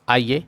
आइए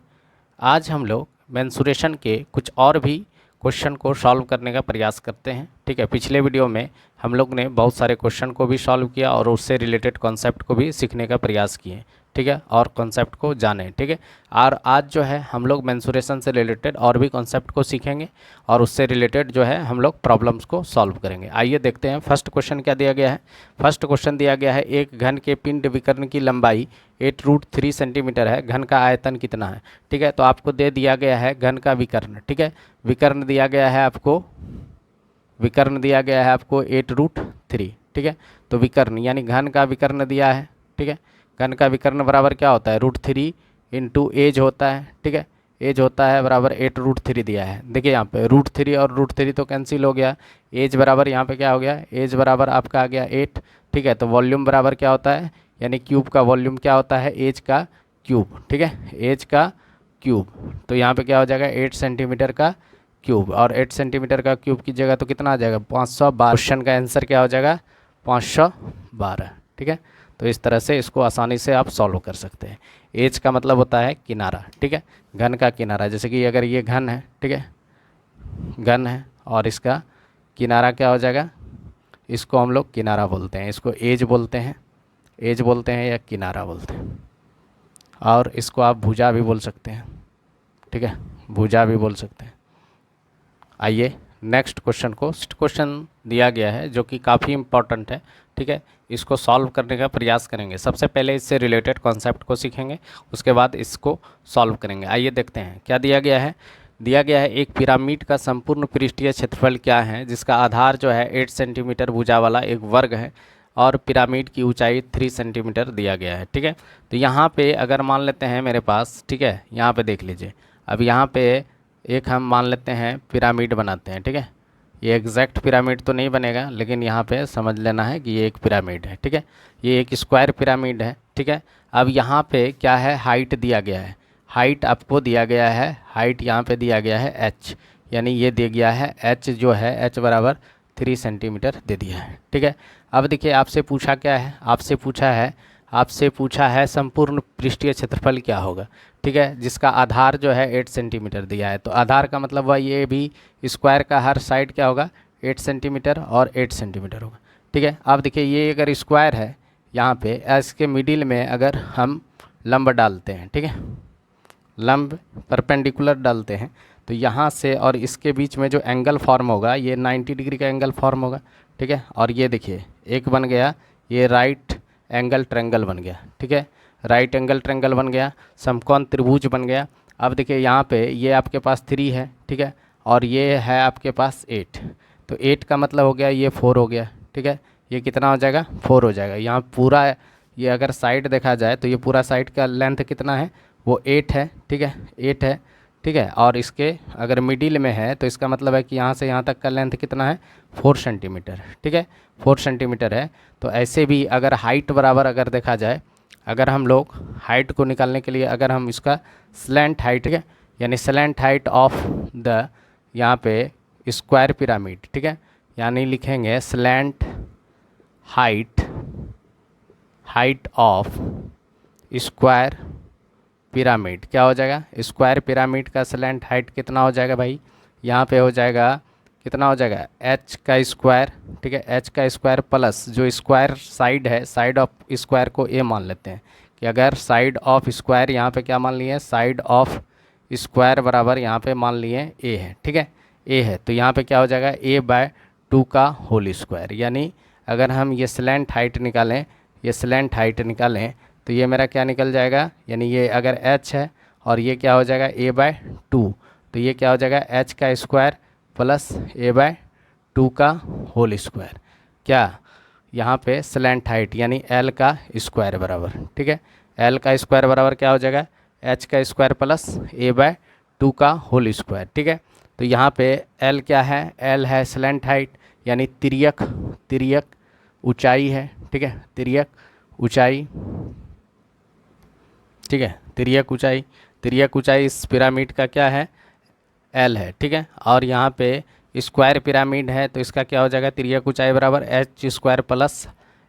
आज हम लोग मेंसुरेशन के कुछ और भी क्वेश्चन को सॉल्व करने का प्रयास करते हैं। ठीक है, पिछले वीडियो में हम लोग ने बहुत सारे क्वेश्चन को भी सॉल्व किया और उससे रिलेटेड कॉन्सेप्ट को भी सीखने का प्रयास किए। ठीक है, और कॉन्सेप्ट को जाने। ठीक है, और आज जो है हम लोग मेंसुरेशन से रिलेटेड और भी कॉन्सेप्ट को सीखेंगे और उससे रिलेटेड जो है हम लोग प्रॉब्लम्स को सॉल्व करेंगे। आइए देखते हैं फर्स्ट क्वेश्चन क्या दिया गया है। फर्स्ट क्वेश्चन दिया गया है, एक घन के पिंड विकर्ण की लंबाई 8√3 सेंटीमीटर है, घन का आयतन कितना है। ठीक है, तो आपको दे दिया गया है घन का विकर्ण। ठीक है, विकर्ण दिया गया है आपको, विकर्ण दिया गया है आपको 8√3। ठीक है, तो विकर्ण यानी घन का विकर्ण दिया है। ठीक है, घन का विकर्ण बराबर क्या होता है, √3 इंटू एज होता है। ठीक है, एज होता है बराबर 8√3 दिया है। देखिए यहाँ पे √3 और √3 तो कैंसिल हो गया। एज बराबर यहाँ पे क्या हो गया, एज बराबर आपका आ गया 8। ठीक है, तो वॉल्यूम बराबर क्या होता है, यानी क्यूब का वॉल्यूम क्या होता है, एज का क्यूब। ठीक है, एज का क्यूब, तो यहाँ पे क्या हो जाएगा 8 सेंटीमीटर का क्यूब, और 8 सेंटीमीटर का क्यूब की जगह तो कितना आ जाएगा 512। क्वेश्चन का आंसर क्या हो जाएगा 512। ठीक है, तो इस तरह से इसको आसानी से आप सॉल्व कर सकते हैं। एज का मतलब होता है किनारा। ठीक है, घन का किनारा, जैसे कि अगर ये घन है, ठीक है, घन है और इसका किनारा क्या हो जाएगा, इसको हम लोग किनारा बोलते हैं, इसको एज बोलते हैं, एज बोलते हैं या किनारा बोलते हैं, और इसको आप भुजा भी बोल सकते हैं। ठीक है, भुजा भी बोल सकते हैं। आइए नेक्स्ट क्वेश्चन को, क्वेश्चन दिया गया है जो कि काफ़ी इम्पॉर्टेंट है। ठीक है, इसको सॉल्व करने का प्रयास करेंगे। सबसे पहले इससे रिलेटेड कॉन्सेप्ट को सीखेंगे, उसके बाद इसको सॉल्व करेंगे। आइए देखते हैं क्या दिया गया है। दिया गया है एक पिरामिड का संपूर्ण पृष्ठीय क्षेत्रफल क्या है, जिसका आधार जो है 8 सेंटीमीटर भुजा वाला एक वर्ग है और पिरामिड की ऊंचाई 3 सेंटीमीटर दिया गया है। ठीक है, तो यहाँ पे अगर मान लेते हैं मेरे पास, ठीक है, यहाँ पे देख लीजिए, अब यहाँ पे एक हम मान लेते हैं पिरामिड बनाते हैं। ठीक है, ये एग्जैक्ट पिरामिड तो नहीं बनेगा, लेकिन यहाँ पे समझ लेना है कि ये एक पिरामिड है। ठीक है, ये एक स्क्वायर पिरामिड है। ठीक है, अब यहाँ पे क्या है, हाइट दिया गया है, हाइट आपको दिया गया है, हाइट यहाँ पे दिया गया है h, यानी ये दिया गया है h जो है h बराबर 3 सेंटीमीटर दे दिया है। ठीक है, अब देखिए आपसे पूछा क्या है, आपसे पूछा है संपूर्ण पृष्ठीय क्षेत्रफल क्या होगा। ठीक है, जिसका आधार जो है 8 सेंटीमीटर दिया है, तो आधार का मतलब वह ये भी स्क्वायर का हर साइड क्या होगा 8 सेंटीमीटर और 8 सेंटीमीटर होगा। ठीक है, अब देखिए ये अगर स्क्वायर है, यहाँ पे इसके मिडिल में अगर हम लंब डालते हैं, ठीक है, लंब परपेंडिकुलर डालते हैं, तो यहाँ से और इसके बीच में जो एंगल फॉर्म होगा ये 90 डिग्री का एंगल फॉर्म होगा। ठीक है, और ये देखिए एक बन गया, ये राइट एंगल ट्रायंगल बन गया। ठीक है, राइट एंगल ट्रायंगल बन गया, समकोण त्रिभुज बन गया। अब देखिए यहाँ पे ये आपके पास 3 है, ठीक है, और ये है आपके पास 8, तो 8 का मतलब हो गया ये 4 हो गया। ठीक है, ये कितना हो जाएगा 4 हो जाएगा। यहाँ पूरा ये अगर साइड देखा जाए तो ये पूरा साइड का लेंथ कितना है, वो 8 है। ठीक है, 8 है। ठीक है, और इसके अगर मिडिल में है तो इसका मतलब है कि यहाँ से यहाँ तक का लेंथ कितना है 4 सेंटीमीटर। ठीक है, 4 सेंटीमीटर है। तो ऐसे भी अगर हाइट बराबर अगर देखा जाए, अगर हम लोग हाइट को निकालने के लिए अगर हम इसका स्लैंट हाइट, ठीक है, यानी स्लैंट हाइट ऑफ द यहाँ पे स्क्वायर पिरामिड, ठीक है, यानी लिखेंगे slant height, height of square pyramid क्या हो जाएगा, स्क्वायर पिरामिड का स्लैंट हाइट कितना हो जाएगा भाई, यहाँ पे हो जाएगा कितना हो जाएगा h का स्क्वायर। ठीक है, h का स्क्वायर प्लस जो स्क्वायर साइड है, साइड ऑफ स्क्वायर को a मान लेते हैं कि अगर साइड ऑफ स्क्वायर यहाँ पे क्या मान लिए, साइड ऑफ स्क्वायर बराबर यहाँ पे मान लिए a है। ठीक है, a है, तो यहाँ पे क्या हो जाएगा a/2 का होल स्क्वायर, यानी अगर हम ये स्लैंट हाइट निकालें, ये स्लैंट हाइट निकालें तो ये मेरा क्या निकल जाएगा, यानी ये अगर h है और ये क्या हो जाएगा a/2, तो ये क्या हो जाएगा h का स्क्वायर प्लस a/2 का होल स्क्वायर, क्या यहाँ पे स्लैंट हाइट यानी l का स्क्वायर बराबर। ठीक है, l का स्क्वायर बराबर क्या हो जाएगा h का स्क्वायर प्लस a/2 का होल स्क्वायर। ठीक है, तो यहाँ पे l क्या है, l है स्लैंट हाइट यानी तिर्यक, तिर्यक ऊंचाई है। ठीक है, तिर्यक ऊंचाई, ठीक है, तिर्यक ऊंचाई, तिर्यक ऊंचाई इस पिरामिड का क्या है एल है। ठीक है, और यहाँ पे स्क्वायर पिरामिड है तो इसका क्या हो जाएगा तिर्यक ऊंचाई बराबर h² प्लस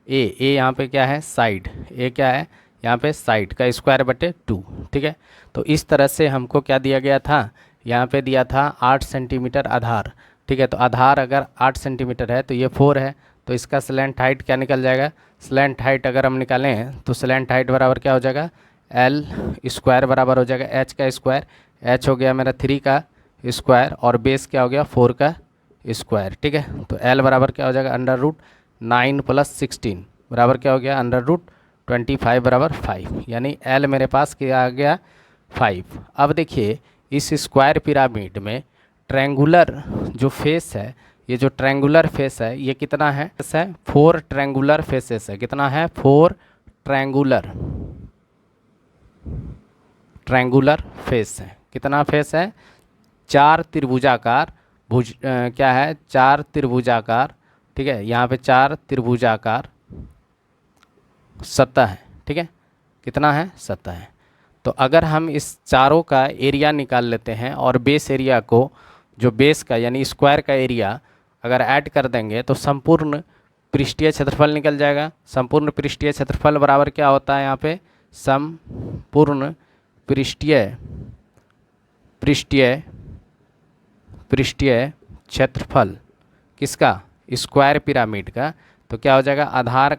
a, यहाँ पे क्या है साइड, a क्या है यहाँ पे साइड का स्क्वायर बटे 2, ठीक है। तो इस तरह से हमको क्या दिया गया था, यहाँ पे दिया था 8 सेंटीमीटर आधार, ठीक है। तो आधार अगर 8 सेंटीमीटर है तो ये 4 है, तो इसका स्लैंट हाइट क्या निकल जाएगा, स्लैंट हाइट अगर हम निकालें तो स्लैंट हाइट बराबर क्या हो जाएगा, एल स्क्वायर बराबर हो जाएगा एच का स्क्वायर, एच हो गया मेरा 3 का स्क्वायर और बेस क्या हो गया 4 का स्क्वायर, ठीक है। तो एल बराबर क्या हो जाएगा √9 + 16 बराबर क्या हो गया √25 बराबर 5, यानी एल मेरे पास क्या आ गया 5। अब देखिए इस स्क्वायर पिरामिड में ट्रायंगुलर जो फेस है, ये जो ट्रायंगुलर फेस है ये कितना है, 4 ट्रायंगुलर फेसेस है, कितना है 4 ट्रायंगुलर फेस है, कितना फेस है 4 त्रिभुजाकार क्या है 4 त्रिभुजाकार, ठीक है। यहाँ पे 4 त्रिभुजाकार सतह है, ठीक है, कितना है सतह है। तो अगर हम इस चारों का एरिया निकाल लेते हैं और बेस एरिया को, जो बेस का यानी स्क्वायर का एरिया अगर ऐड कर देंगे तो संपूर्ण पृष्ठीय क्षेत्रफल निकल जाएगा। संपूर्ण पृष्ठीय क्षेत्रफल बराबर क्या होता है यहाँ पे, संपूर्ण पृष्ठीय क्षेत्रफल किसका, स्क्वायर पिरामिड का। तो क्या हो जाएगा आधार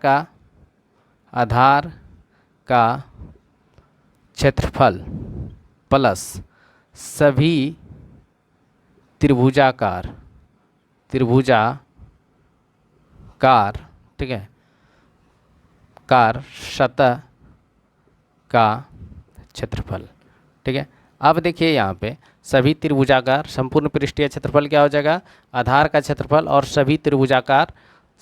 का क्षेत्रफल प्लस सभी त्रिभुजाकार, ठीक है, कार सतह का क्षेत्रफल, ठीक है। अब देखिए यहाँ पे सभी त्रिभुजाकार संपूर्ण पृष्ठीय क्षेत्रफल क्या हो जाएगा, आधार का क्षेत्रफल और सभी त्रिभुजाकार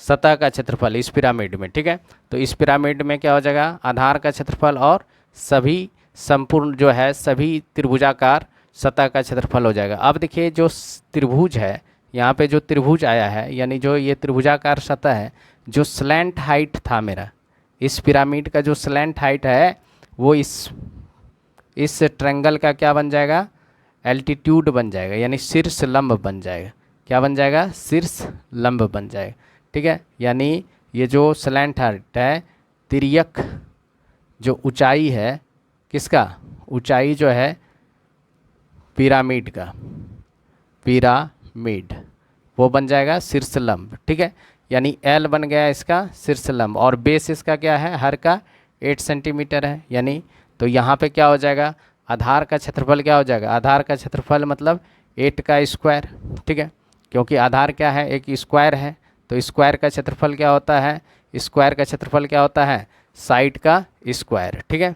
सतह का क्षेत्रफल इस पिरामिड में, ठीक है। तो इस पिरामिड में क्या हो जाएगा आधार का क्षेत्रफल और सभी संपूर्ण जो है सभी त्रिभुजाकार सतह का क्षेत्रफल हो जाएगा। अब देखिए जो त्रिभुज है, यहाँ पे जो त्रिभुज आया है यानी जो ये त्रिभुजाकार सतह है, जो स्लैंट हाइट था मेरा इस पिरामिड का, जो स्लैंट हाइट है वो इस ट्रायंगल का क्या बन जाएगा, एल्टीट्यूड बन जाएगा, यानी शीर्ष लंब बन जाएगा। क्या बन जाएगा, शीर्ष लंब बन जाएगा, ठीक है। यानी ये जो स्लैंट हाइट है, तिर्यक जो ऊंचाई है किसका, ऊंचाई जो है पिरामिड का, पिरामिड वो बन जाएगा शीर्ष लंब, ठीक है। यानी एल बन गया इसका शीर्ष लंब और बेस इसका क्या है हर का 8 सेंटीमीटर है, यानी तो यहाँ पे क्या हो जाएगा आधार का क्षेत्रफल क्या हो जाएगा, आधार का क्षेत्रफल मतलब 8 का स्क्वायर, ठीक है। क्योंकि आधार क्या है एक स्क्वायर है, तो स्क्वायर का क्षेत्रफल क्या होता है, स्क्वायर का क्षेत्रफल क्या होता है साइड का स्क्वायर, ठीक है।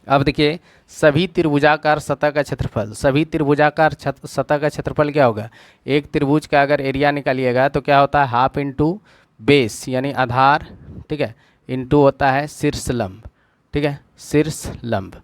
अब देखिए सभी त्रिभुजाकार सतह का क्षेत्रफल, सभी त्रिभुजाकार सतह का क्षेत्रफल क्या होगा, एक त्रिभुज का अगर एरिया निकालिएगा तो क्या होता है हाफ इंटू बेस यानी आधार, ठीक है, इंटू होता है शीर्ष लंब, ठीक है, शीर्ष लंब,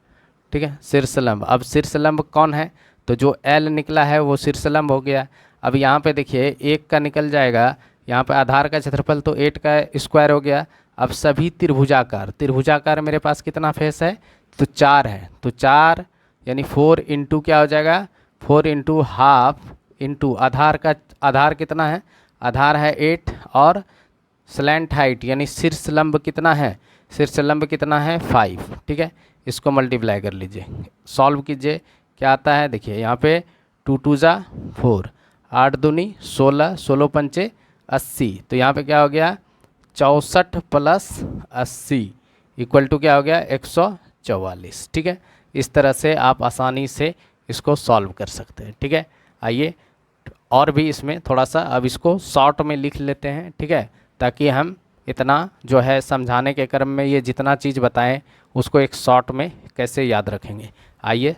ठीक है, शीर्ष लंब। अब शीर्ष लंब कौन है, तो जो एल निकला है वो शीर्ष लंब हो गया। अब यहाँ पे देखिए 1 का निकल जाएगा, यहाँ पे आधार का क्षेत्रफल तो 8 का स्क्वायर हो गया। अब सभी त्रिभुजाकार मेरे पास कितना फेस है, तो 4 है, तो 4 यानी 4 इंटू क्या हो जाएगा 4 इंटू हाफ इंटू आधार कितना है, आधार है 8 और स्लैंट हाइट यानी शीर्ष लंब कितना है, शीर्ष लंब कितना है 5, ठीक है। इसको मल्टीप्लाई कर लीजिए, सॉल्व कीजिए, क्या आता है देखिए यहाँ पे 2 2 जा 4, 8 दूनी 16, 16 पंचे 80, तो यहाँ पे क्या हो गया 64 + 80 इक्वल टू क्या हो गया 144, ठीक है। इस तरह से आप आसानी से इसको सॉल्व कर सकते हैं, ठीक है। आइए और भी इसमें थोड़ा सा अब इसको शॉर्ट में लिख लेते हैं, ठीक है, ताकि हम इतना जो है समझाने के क्रम में ये जितना चीज़ बताएं उसको एक शॉर्ट में कैसे याद रखेंगे। आइए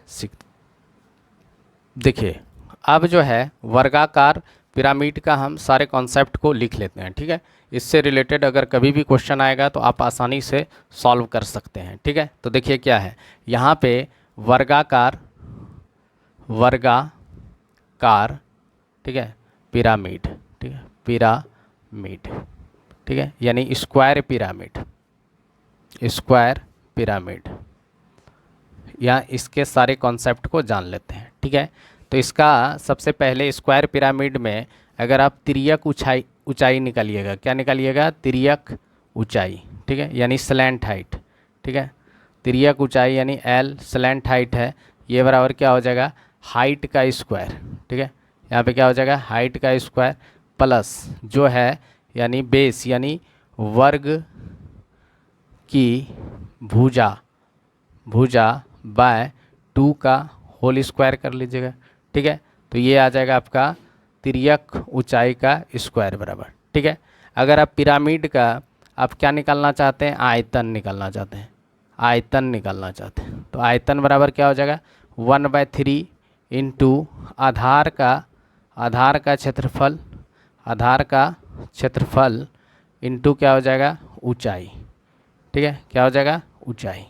देखिए अब जो है वर्गाकार पिरामिड का हम सारे कॉन्सेप्ट को लिख लेते हैं, ठीक है। इससे रिलेटेड अगर कभी भी क्वेश्चन आएगा तो आप आसानी से सॉल्व कर सकते हैं, ठीक है। तो देखिए क्या है यहाँ पे वर्गाकार, ठीक है, पिरामिड, ठीक है, पिरामिड, ठीक है, यानी स्क्वायर पिरामिड या इसके सारे कॉन्सेप्ट को जान लेते हैं, ठीक है। तो इसका सबसे पहले स्क्वायर पिरामिड में अगर आप तिर्यक ऊंचाई निकालिएगा, क्या निकालिएगा तिर्यक ऊंचाई, ठीक है, यानी स्लैंट हाइट, ठीक है। तिर्यक ऊंचाई यानी एल स्लैंट हाइट है, ये बराबर क्या हो जाएगा, हाइट का स्क्वायर, ठीक है। यहाँ पे क्या हो जाएगा, हाइट का स्क्वायर प्लस जो है यानी बेस यानी वर्ग की भुजा बाय 2 का होल स्क्वायर कर लीजिएगा, ठीक है। तो ये आ जाएगा आपका तिर्यक ऊंचाई का स्क्वायर बराबर, ठीक है। अगर आप पिरामिड का आप क्या निकालना चाहते हैं, आयतन निकालना चाहते हैं, आयतन निकालना चाहते हैं, तो आयतन बराबर क्या हो जाएगा 1/3 इंटू आधार का क्षेत्रफल इंटू क्या हो जाएगा, ऊंचाई, ठीक है। क्या हो जाएगा, ऊंचाई,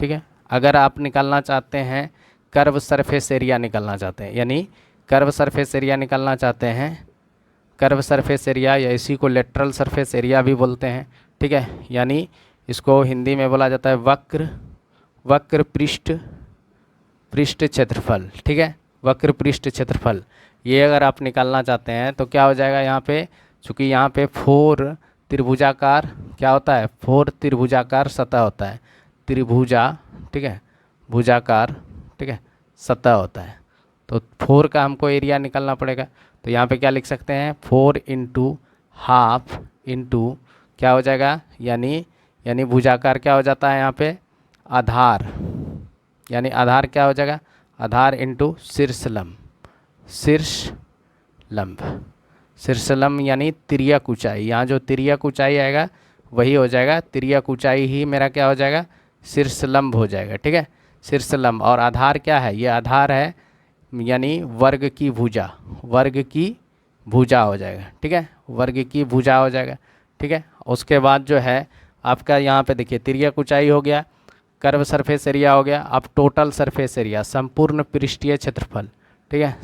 ठीक है। अगर आप निकालना चाहते हैं कर्व सरफेस एरिया निकालना चाहते हैं, यानी कर्व सरफेस एरिया निकालना चाहते हैं, कर्व सरफेस एरिया या इसी को लेटरल सरफेस एरिया भी बोलते हैं, ठीक है। यानी इसको हिंदी में बोला जाता है वक्र पृष्ठ क्षेत्रफल, ठीक है, वक्र पृष्ठ क्षेत्रफल। ये अगर आप निकालना चाहते हैं तो क्या हो जाएगा, यहाँ पे चूँकि यहाँ पे 4 त्रिभुजाकार क्या होता है, 4 त्रिभुजाकार सतह होता है, त्रिभुजा, ठीक है, भुजाकार, ठीक है, सतह होता है। तो 4 का हमको एरिया निकालना पड़ेगा, तो यहाँ पे क्या लिख सकते हैं 4 इंटू हाफ इंटू क्या हो जाएगा, यानी भुजाकार क्या हो जाता है यहाँ पे आधार, यानी आधार क्या हो जाएगा, आधार इंटू शीर्षलंब यानी तिर्यक ऊंचाई। यहाँ जो तिर्यक ऊंचाई आएगा वही हो जाएगा, तिर्यक ऊंचाई ही मेरा क्या हो जाएगा, शीर्षलंब हो जाएगा, ठीक है, शीर्षलंब। और आधार क्या है, ये आधार है यानी वर्ग की भुजा हो जाएगा, ठीक है, वर्ग की भुजा हो जाएगा, ठीक है। उसके बाद जो है आपका यहाँ पे देखिए तिर्यक ऊंचाई हो गया, कर्व सरफेस एरिया हो गया, अब टोटल सरफेस एरिया संपूर्ण पृष्ठीय क्षेत्रफल, ठीक है,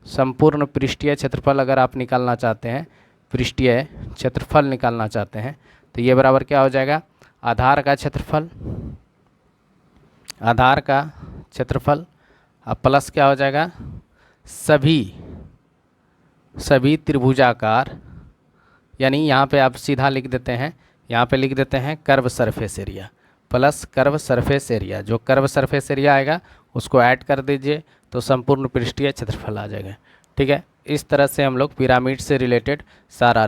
संपूर्ण पृष्ठीय क्षेत्रफल अगर आप निकालना चाहते हैं, पृष्ठीय क्षेत्रफल निकालना चाहते हैं तो ये बराबर क्या हो जाएगा, आधार का क्षेत्रफल अब प्लस क्या हो जाएगा, सभी त्रिभुजाकार, यानी यहाँ पे आप सीधा लिख देते हैं, यहाँ पे लिख देते हैं curve surface area plus curve surface area, जो कर्व सरफेस एरिया आएगा उसको ऐड कर दीजिए तो संपूर्ण पृष्ठीय क्षेत्रफल आ जाएगा, ठीक है। इस तरह से हम लोग पिरामिड से रिलेटेड सारा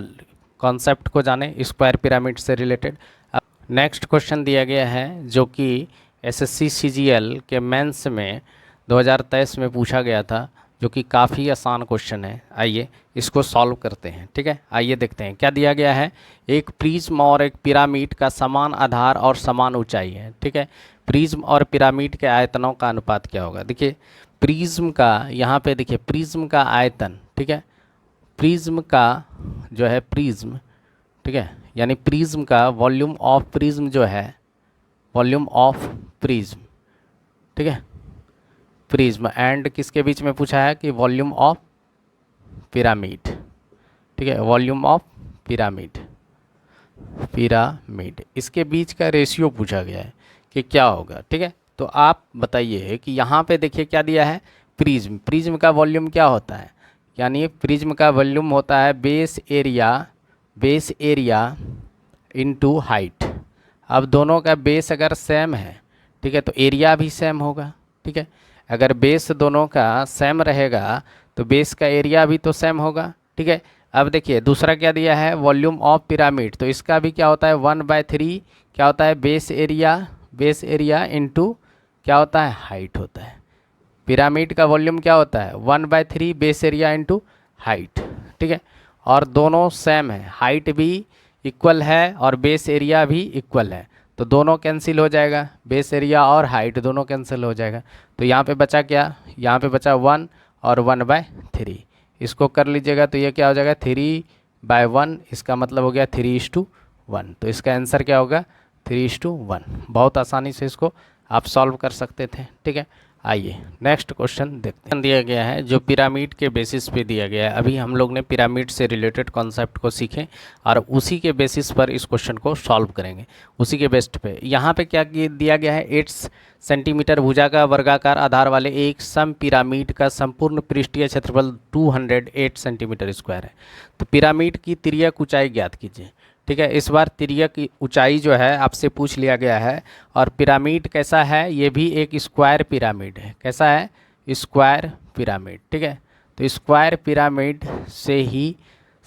कॉन्सेप्ट को जाने, स्क्वायर पिरामिड से रिलेटेड। अब नेक्स्ट क्वेश्चन दिया गया है जो कि एसएससी सीजीएल के मेंस में 2023 में पूछा गया था, जो कि काफ़ी आसान क्वेश्चन है। आइए इसको सॉल्व करते हैं, ठीक है। आइए देखते हैं क्या दिया गया है। एक प्रिज्म और एक पिरामिड का समान आधार और समान ऊंचाई है, ठीक है। प्रिज्म और पिरामिड के आयतनों का अनुपात क्या होगा। देखिए प्रिज्म का यहाँ पे देखिए प्रिज्म का आयतन, ठीक है, प्रिज्म का जो है प्रिज्म, ठीक है, यानी प्रिज्म का वॉल्यूम ऑफ प्रिज्म जो है, वॉल्यूम ऑफ प्रिज्म, ठीक है, प्रिज्म एंड किसके बीच में पूछा है कि वॉल्यूम ऑफ पिरामिड, ठीक है, वॉल्यूम ऑफ पिरामिड, इसके बीच का रेशियो पूछा गया है कि क्या होगा, ठीक है। तो आप बताइए कि यहाँ पे देखिए क्या दिया है, प्रिज्म का वॉल्यूम क्या होता है, यानी प्रिज्म का वॉल्यूम होता है बेस एरिया इनटू हाइट। अब दोनों का बेस अगर सेम है, ठीक है, तो एरिया भी सेम होगा, ठीक है। अगर बेस दोनों का सेम रहेगा तो बेस का एरिया भी तो सेम होगा, ठीक है। अब देखिए दूसरा क्या दिया है, वॉल्यूम ऑफ पिरामिड, तो इसका भी क्या होता है 1/3 क्या होता है बेस एरिया इनटू क्या होता है हाइट होता है। पिरामिड का वॉल्यूम क्या होता है 1/3 बेस एरिया इनटू हाइट, ठीक है। और दोनों सेम है, हाइट भी इक्वल है और बेस एरिया भी इक्वल है, तो दोनों कैंसिल हो जाएगा, बेस एरिया और हाइट दोनों कैंसिल हो जाएगा। तो यहाँ पे बचा क्या, यहाँ पे बचा 1 और 1/3, इसको कर लीजिएगा तो ये क्या हो जाएगा 3/1, इसका मतलब हो गया 3:1। तो इसका आंसर क्या होगा 3:1। बहुत आसानी से इसको आप सॉल्व कर सकते थे, ठीक है। आइए नेक्स्ट क्वेश्चन देखते हैं। दिया गया है जो पिरामिड के बेसिस पे दिया गया है, अभी हम लोग ने पिरामिड से रिलेटेड कॉन्सेप्ट को सीखें और उसी के बेसिस पर इस क्वेश्चन को सॉल्व करेंगे, उसी के बेस्ट पे। यहाँ पे क्या दिया गया है 8 सेंटीमीटर भुजा का वर्गाकार आधार वाले एक सम पिरामिड का संपूर्ण पृष्ठीय क्षेत्रफल 208 सेंटीमीटर स्क्वायर है। तो पिरामिड की तिर्यक ऊंचाई ज्ञात कीजिए, ठीक है। इस बार तिर्यक की ऊंचाई जो है आपसे पूछ लिया गया है। और पिरामिड कैसा है, ये भी एक स्क्वायर पिरामिड है। कैसा है, स्क्वायर पिरामिड। ठीक है, तो स्क्वायर पिरामिड से ही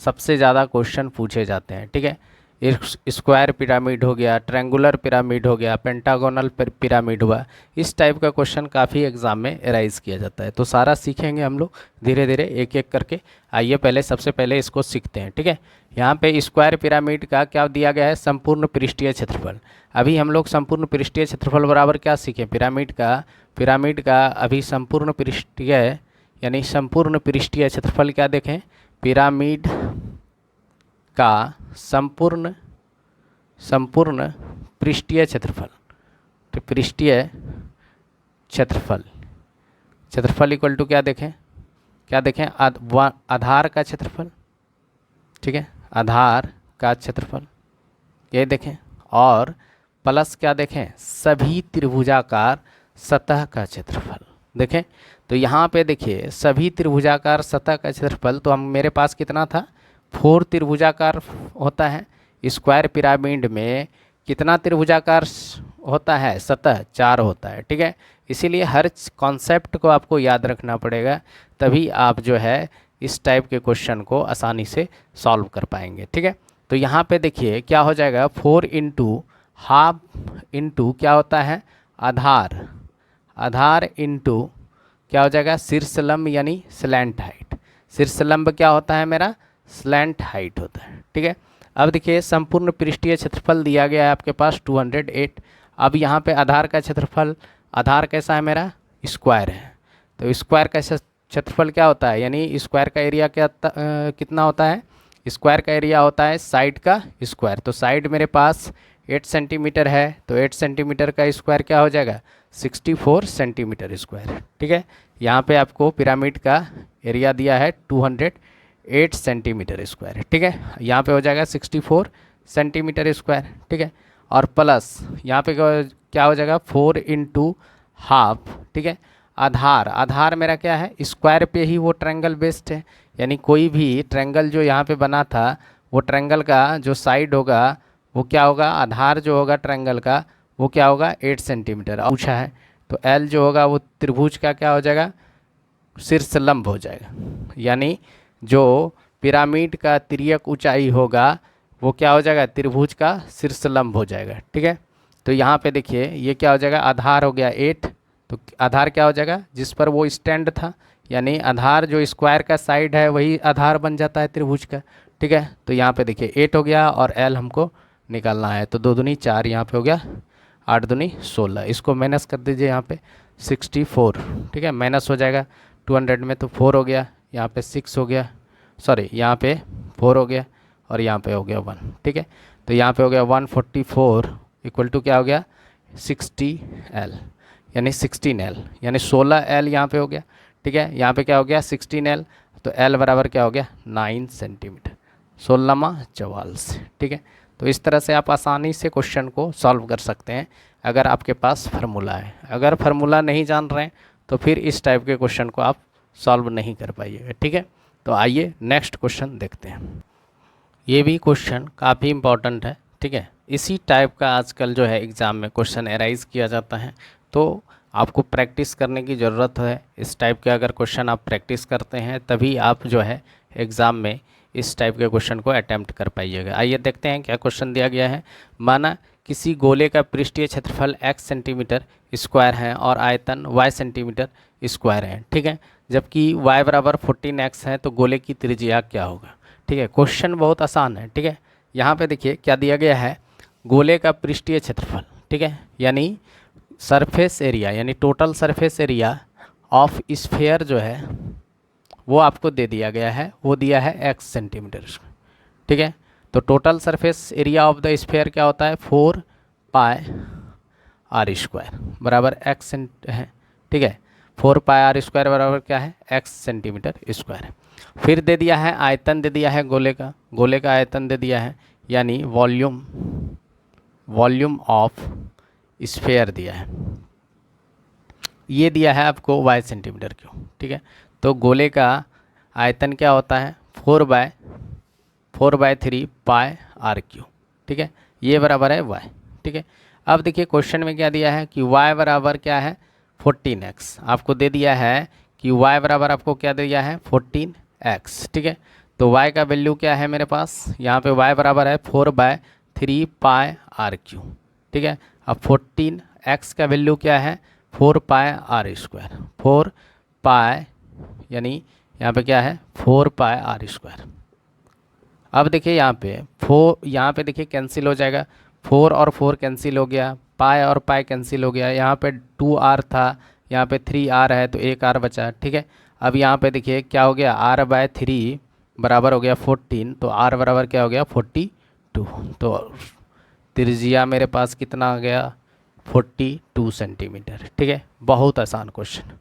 सबसे ज़्यादा क्वेश्चन पूछे जाते हैं। ठीक है, स्क्वायर पिरामिड हो गया, ट्रायंगुलर पिरामिड हो गया, पेंटागोनल पिरामिड हुआ, इस टाइप का क्वेश्चन काफ़ी एग्जाम में एराइज किया जाता है। तो सारा सीखेंगे हम लोग धीरे धीरे एक एक करके। आइए पहले सबसे पहले इसको सीखते हैं। ठीक है, यहाँ पे स्क्वायर पिरामिड का क्या दिया गया है, संपूर्ण पृष्ठीय क्षेत्रफल। अभी हम लोग संपूर्ण पृष्ठीय क्षेत्रफल बराबर क्या सीखें, पिरामिड का अभी संपूर्ण पृष्ठीय यानी संपूर्ण पृष्ठीय क्षेत्रफल क्या देखें, पिरामिड का संपूर्ण पृष्ठीय क्षेत्रफल। तो पृष्ठीय क्षेत्रफल इक्वल टू क्या देखें, आधार का क्षेत्रफल। ठीक है, आधार का क्षेत्रफल ये देखें, और प्लस क्या देखें, सभी त्रिभुजाकार सतह का क्षेत्रफल। देखें तो यहाँ पे देखिए सभी त्रिभुजाकार सतह का क्षेत्रफल, तो हम मेरे पास कितना था, 4 त्रिभुजाकार होता है। स्क्वायर पिरामिड में कितना त्रिभुजाकार होता है, सतह 4 होता है। ठीक है, इसीलिए हर कॉन्सेप्ट को आपको याद रखना पड़ेगा, तभी आप जो है इस टाइप के क्वेश्चन को आसानी से सॉल्व कर पाएंगे। ठीक है, तो यहाँ पे देखिए क्या हो जाएगा, 4 इंटू हाफ इंटू क्या होता है, आधार इंटू क्या हो जाएगा, शीर्षलंब यानी स्लैंट हाइट। शीर्षलंब क्या होता है मेरा, स्लैंट हाइट होता है। ठीक है, अब देखिए संपूर्ण पृष्ठीय क्षेत्रफल दिया गया है आपके पास 208। अब यहाँ पे आधार का क्षेत्रफल, आधार कैसा है मेरा, स्क्वायर है, तो स्क्वायर का क्षेत्रफल क्या होता है, यानी स्क्वायर का एरिया कितना होता है, स्क्वायर का एरिया होता है साइड का स्क्वायर। तो साइड मेरे पास 8 सेंटीमीटर है, तो 8 सेंटीमीटर का स्क्वायर क्या हो जाएगा, 64 सेंटीमीटर स्क्वायर। ठीक है, यहाँ पे आपको पिरामिड का एरिया दिया है 208 सेंटीमीटर स्क्वायर। ठीक है, यहाँ पे हो जाएगा 64 सेंटीमीटर स्क्वायर। ठीक है, और प्लस यहाँ पे क्या हो जाएगा, 4 इंटू हाफ। ठीक है, आधार मेरा क्या है, स्क्वायर पे ही वो ट्रायंगल बेस्ड है, यानी कोई भी ट्रायंगल जो यहाँ पे बना था, वो ट्रायंगल का जो साइड होगा वो क्या होगा, आधार जो होगा ट्रायंगल का वो क्या होगा, 8 सेंटीमीटर पूछा है। तो एल जो होगा वो त्रिभुज का क्या हो जाएगा, शीर्षलंब हो जाएगा, यानी जो पिरामिड का तिर्यक ऊंचाई होगा वो क्या हो जाएगा, त्रिभुज का शीर्षलंब हो जाएगा। ठीक है, तो यहाँ पे देखिए ये क्या हो जाएगा, आधार हो गया 8, तो आधार क्या हो जाएगा, जिस पर वो स्टैंड था, यानी आधार जो स्क्वायर का साइड है वही आधार बन जाता है त्रिभुज का। ठीक है, तो यहाँ पे देखिए 8 हो गया और एल हमको निकालना है, तो 2 दूनी 4 यहाँ पे हो गया, 8 दूनी 16। इसको माइनस कर दीजिए यहाँ पे 64। ठीक है, माइनस हो जाएगा 200 में, तो 4 हो गया, यहाँ पे 6 हो गया, सॉरी यहाँ पे 4 हो गया और यहाँ पे हो गया 1। ठीक है, तो यहाँ पे हो गया 144 इक्वल टू क्या हो गया, 60L, यानी 16L, यानी 16L यहाँ पे हो गया। ठीक है, यहाँ पे क्या हो गया 16L, तो L बराबर क्या हो गया 9 सेंटीमीटर, 16×44। ठीक है, तो इस तरह से आप आसानी से क्वेश्चन को सॉल्व कर सकते हैं अगर आपके पास फार्मूला है। अगर फार्मूला नहीं जान रहे हैं तो फिर इस टाइप के क्वेश्चन को आप सॉल्व नहीं कर पाइएगा। ठीक है, तो आइए नेक्स्ट क्वेश्चन देखते हैं। ये भी क्वेश्चन काफ़ी इम्पॉर्टेंट है। ठीक है, इसी टाइप का आजकल जो है एग्ज़ाम में क्वेश्चन एराइज किया जाता है, तो आपको प्रैक्टिस करने की ज़रूरत है। इस टाइप के अगर क्वेश्चन आप प्रैक्टिस करते हैं तभी आप जो है एग्ज़ाम में इस टाइप के क्वेश्चन को अटैम्प्ट कर पाइएगा। आइए देखते हैं क्या क्वेश्चन दिया गया है। माना किसी गोले का पृष्ठीय क्षेत्रफल x सेंटीमीटर स्क्वायर है और आयतन y सेंटीमीटर स्क्वायर है। ठीक है, जबकि y बराबर 14x है, तो गोले की त्रिज्या क्या होगा। ठीक है, क्वेश्चन बहुत आसान है। ठीक है, यहाँ पे देखिए क्या दिया गया है, गोले का पृष्ठीय क्षेत्रफल। ठीक है, यानी सरफेस एरिया, यानी total surface area of sphere जो है वो आपको दे दिया गया है, वो दिया है x सेंटीमीटर। ठीक है, तो total surface area of the sphere क्या होता है, 4πr² बराबर x है। ठीक है, 4πr² बराबर क्या है, x सेंटीमीटर स्क्वायर है। फिर दे दिया है आयतन, दे दिया है गोले का आयतन दे दिया है, यानी वॉल्यूम ऑफ स्फीयर दिया है, ये दिया है आपको y सेंटीमीटर क्यूब। ठीक है, तो गोले का आयतन क्या होता है, 4/3 πr³ ठीक है, ये बराबर है y, ठीक है। अब देखिए क्वेश्चन में क्या दिया है कि y बराबर क्या है 14x, आपको दे दिया है कि y बराबर आपको क्या दिया है 14x, ठीक है। तो y का वैल्यू क्या है मेरे पास, यहाँ पे y बराबर है 4/3 पाई आर क्यू, ठीक है। अब 14x का वैल्यू क्या है 4 पाई आर स्क्वायर, 4 पाई यानी यहाँ पे क्या है 4 पाई आर स्क्वायर। अब देखिए यहाँ पे देखिए कैंसिल हो जाएगा, 4 और 4 कैंसिल हो गया, पाई और पाई कैंसिल हो गया, यहाँ पे 2r था, यहाँ पे 3r है तो 1r बचा, ठीक है। अब यहाँ पे देखिए क्या हो गया r/3 बराबर हो गया 14, तो r बराबर क्या हो गया 42, तो त्रिज्या मेरे पास कितना आ गया 42 सेंटीमीटर, ठीक है। बहुत आसान क्वेश्चन,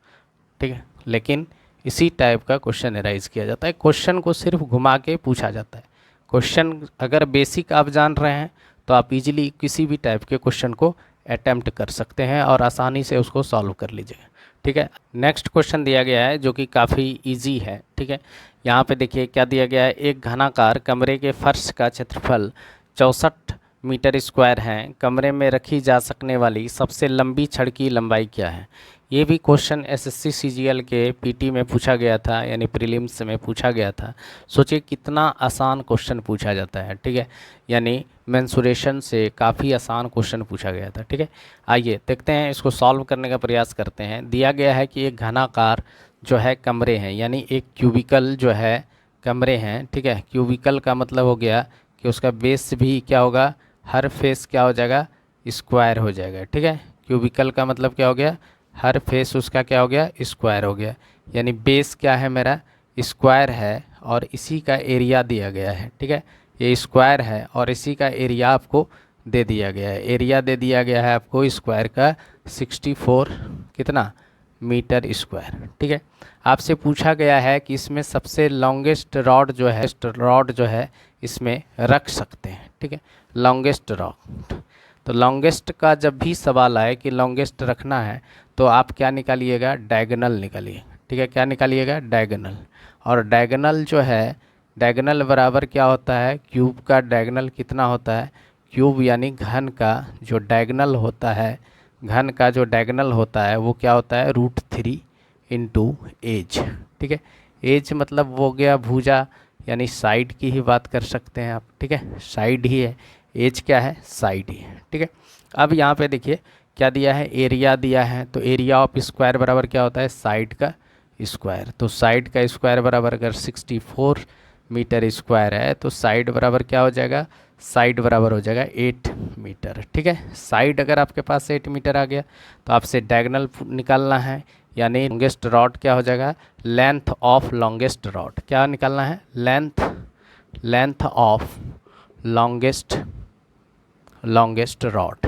ठीक है, लेकिन इसी टाइप का क्वेश्चन एराइज किया जाता है, क्वेश्चन को सिर्फ घुमा के पूछा जाता है। क्वेश्चन अगर बेसिक आप जान रहे हैं तो आप इजीली किसी भी टाइप के क्वेश्चन को अटेम्प्ट कर सकते हैं और आसानी से उसको सॉल्व कर लीजिएगा, ठीक है। नेक्स्ट क्वेश्चन दिया गया है जो कि काफ़ी इजी है, ठीक है। यहाँ पे देखिए क्या दिया गया है, एक घनाकार कमरे के फर्श का क्षेत्रफल 64 मीटर स्क्वायर है, कमरे में रखी जा सकने वाली सबसे लंबी छड़ की लंबाई क्या है। ये भी क्वेश्चन एसएससी सीजीएल के पीटी में पूछा गया था, यानी प्रीलिम्स में पूछा गया था। सोचिए कितना आसान क्वेश्चन पूछा जाता है, ठीक है, यानी मेंसुरेशन से काफ़ी आसान क्वेश्चन पूछा गया था, ठीक है। आइए देखते हैं, इसको सॉल्व करने का प्रयास करते हैं। दिया गया है कि एक घनाकार जो है कमरे हैं, यानी एक क्यूबिकल जो है कमरे हैं, ठीक है। क्यूबिकल का मतलब हो गया कि उसका बेस भी क्या होगा, हर फेस क्या हो जाएगा स्क्वायर हो जाएगा, ठीक है। क्यूबिकल का मतलब क्या हो गया, हर फेस उसका क्या हो गया स्क्वायर हो गया, यानी बेस क्या है मेरा स्क्वायर है और इसी का एरिया दिया गया है, ठीक है। ये स्क्वायर है और इसी का एरिया आपको दे दिया गया है, एरिया दे दिया गया है आपको स्क्वायर का 64 कितना मीटर स्क्वायर, ठीक है। आपसे पूछा गया है कि इसमें सबसे लॉन्गेस्ट रॉड जो है इसमें रख सकते हैं, ठीक है, लॉन्गेस्ट रॉड। तो लॉन्गेस्ट का जब भी सवाल आए कि लॉन्गेस्ट रखना है तो आप क्या निकालिएगा, डायगोनल निकालिए, ठीक है। क्या निकालिएगा, डायगोनल। और डायगोनल जो है, डायगोनल बराबर क्या होता है, क्यूब का डायगोनल कितना होता है, क्यूब यानी घन का जो डायगोनल होता है, घन का जो डायगोनल होता है वो क्या होता है √3 इंटू एज, ठीक है। एज मतलब वो गया भुजा, यानी साइड की ही बात कर सकते हैं आप, ठीक है, साइड ही है, एज क्या है साइड ही है, ठीक है। अब यहाँ पे देखिए क्या दिया है, एरिया दिया है, तो एरिया ऑफ स्क्वायर बराबर क्या होता है साइड का स्क्वायर, तो साइड का स्क्वायर बराबर अगर 64 मीटर स्क्वायर है तो साइड बराबर क्या हो जाएगा, साइड बराबर हो जाएगा 8 मीटर, ठीक है। साइड अगर आपके पास 8 मीटर आ गया तो आपसे डायगोनल निकालना है, यानी लॉन्गेस्ट रॉड क्या हो जाएगा, लेंथ ऑफ लॉन्गेस्ट रॉड क्या निकालना है, लेंथ ऑफ लॉन्गेस्ट रॉड,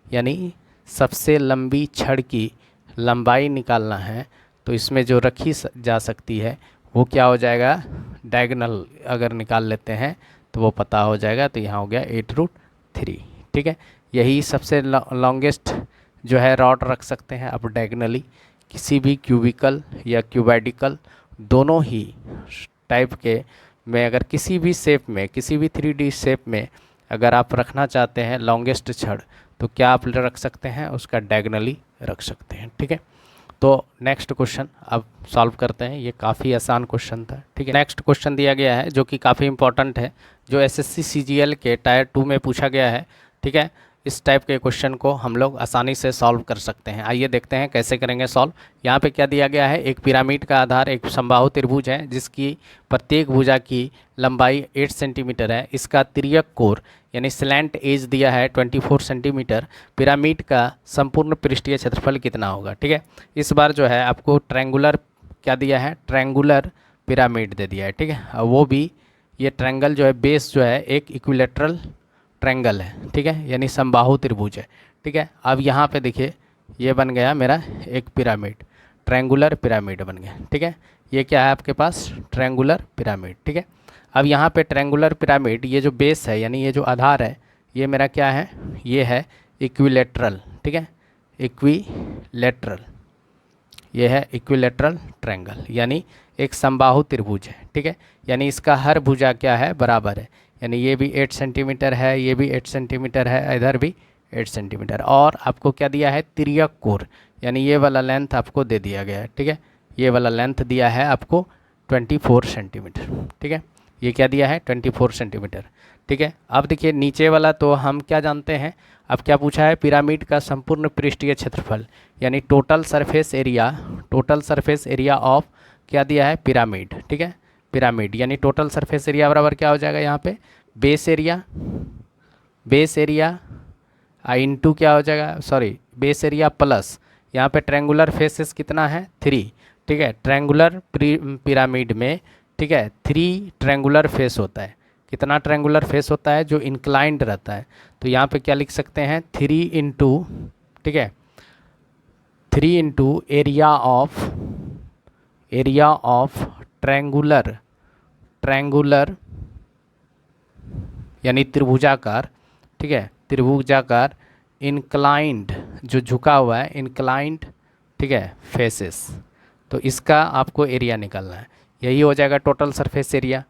यानी सबसे लंबी छड़ की लंबाई निकालना है। तो इसमें जो रखी जा सकती है वो क्या हो जाएगा, डायगोनल अगर निकाल लेते हैं तो वो पता हो जाएगा, तो यहाँ हो गया 8√3, ठीक है। यही सबसे लॉन्गेस्ट जो है रॉड रख सकते हैं आप डायगोनली, किसी भी क्यूबिकल या क्यूबैडिकल दोनों ही टाइप के में, अगर किसी भी शेप में, किसी भी 3D शेप में अगर आप रखना चाहते हैं लॉन्गेस्ट छड़ तो क्या आप रख सकते हैं, उसका डायगोनली रख सकते हैं, ठीक है। तो नेक्स्ट क्वेश्चन अब सॉल्व करते हैं, ये काफ़ी आसान क्वेश्चन था, ठीक है। नेक्स्ट क्वेश्चन दिया गया है जो कि काफ़ी इंपॉर्टेंट है, जो एसएससी सीजीएल के टायर 2 में पूछा गया है, ठीक है। इस टाइप के क्वेश्चन को हम लोग आसानी से सॉल्व कर सकते हैं। आइए देखते हैं कैसे करेंगे सॉल्व। यहाँ पे क्या दिया गया है, एक पिरामिड का आधार एक समबाहु त्रिभुज है जिसकी प्रत्येक भुजा की लंबाई 8 सेंटीमीटर है, इसका तिर्यक कोण यानी स्लैंट एज दिया है 24 सेंटीमीटर, पिरामिड का संपूर्ण पृष्ठीय क्षेत्रफल कितना होगा, ठीक है। इस बार जो है आपको ट्रायंगुलर क्या दिया है, ट्रायंगुलर पिरामिड दे दिया है, ठीक है। वो भी ये ट्रायंगल जो है बेस जो है एक इक्विलेटरल ट्रायंगल है, ठीक है, यानी समबाहु त्रिभुज है, ठीक है। अब यहाँ पे देखिए ये बन गया मेरा एक पिरामिड, ट्रायंगुलर पिरामिड बन गया, ठीक है। ये क्या है आपके पास, ट्रायंगुलर पिरामिड, ठीक है। अब यहाँ पे ट्रायंगुलर पिरामिड ये जो बेस है यानी ये जो आधार है ये मेरा क्या है, ये है इक्विलेटरल, ठीक है, इक्विलेटरल, ये है इक्विलेटरल ट्रायंगल, यानी एक समबाहु त्रिभुज है, ठीक है, यानी इसका हर भुजा क्या है बराबर है, यानी ये भी 8 सेंटीमीटर है, ये भी 8 सेंटीमीटर है, इधर भी 8 सेंटीमीटर। और आपको क्या दिया है, तिर्यक कोण, यानी ये वाला लेंथ आपको दे दिया गया है, ठीक है। ये वाला लेंथ दिया है आपको 24 सेंटीमीटर, ठीक है। ये क्या दिया है, 24 सेंटीमीटर, ठीक है। अब देखिए नीचे वाला तो हम क्या जानते हैं, अब क्या पूछा है, पिरामिड का संपूर्ण पृष्ठीय क्षेत्रफल, यानी total surface area, total surface area of क्या दिया है, पिरामिड, ठीक है। पिरामिड यानी टोटल सरफेस एरिया बराबर क्या हो जाएगा यहाँ पे, base area, base area into क्या हो जाएगा, सॉरी बेस एरिया प्लस यहाँ पे ट्रायंगुलर फेसेस कितना है, 3, ठीक है। ट्रायंगुलर पिरामिड में, ठीक है, 3 ट्रायंगुलर फेस होता है। कितना ट्रायंगुलर फेस होता है, जो इंक्लाइंड रहता है। तो यहाँ पे क्या लिख सकते हैं, 3 इंटू, ठीक है, 3 into area of triangular, triangular यानी त्रिभुजाकार, ठीक है, त्रिभुजाकार इंक्लाइंड, जो झुका हुआ है, इंक्लाइंड, ठीक है, फेसेस। तो इसका आपको एरिया निकालना है, यही हो जाएगा टोटल सरफेस एरिया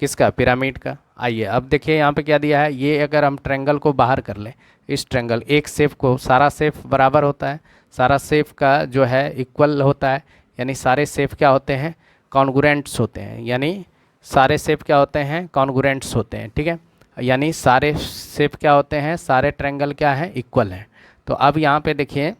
किसका, पिरामिड का। आइए अब देखिए यहाँ पे क्या दिया है, ये अगर हम ट्रायंगल को बाहर कर लें, इस ट्रायंगल एक शेप को, सारा शेप बराबर होता है, सारा शेप का जो है इक्वल होता है, यानी सारे शेप क्या होते हैं, कॉन्ग्रुएंट्स होते हैं, यानी सारे शेप क्या होते हैं, कॉन्ग्रुएंट्स होते हैं, ठीक है। यानी सारे शेप क्या होते हैं, सारे ट्रायंगल क्या है, इक्वल हैं। तो अब यहाँ पे देखिए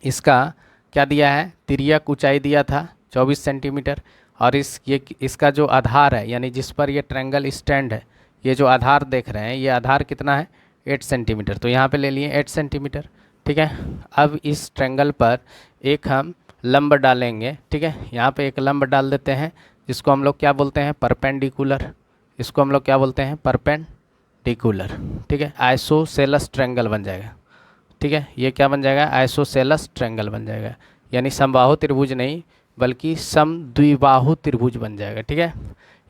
इसका क्या दिया है, तिर्यक ऊंचाई दिया था 24 सेंटीमीटर, और इसका जो आधार है, यानी जिस पर ये ट्रायंगल स्टैंड है, ये जो आधार देख रहे हैं, ये आधार कितना है, 8 सेंटीमीटर। तो यहाँ पे ले लिए 8 सेंटीमीटर, ठीक है। अब इस ट्रायंगल पर एक हम लंब डालेंगे, ठीक है। यहाँ पे एक लंब डाल देते हैं, जिसको हम लोग क्या बोलते हैं, परपेंडिकुलर, इसको हम लोग क्या बोलते हैं, परपेंडिकुलर, ठीक है। आइसोसेलस ट्रायंगल बन जाएगा, ठीक है। ये क्या बन जाएगा, आइसोसेलस ट्रायंगल बन जाएगा, यानी समबाहु त्रिभुज नहीं बल्कि समद्विबाहु त्रिभुज बन जाएगा, ठीक है।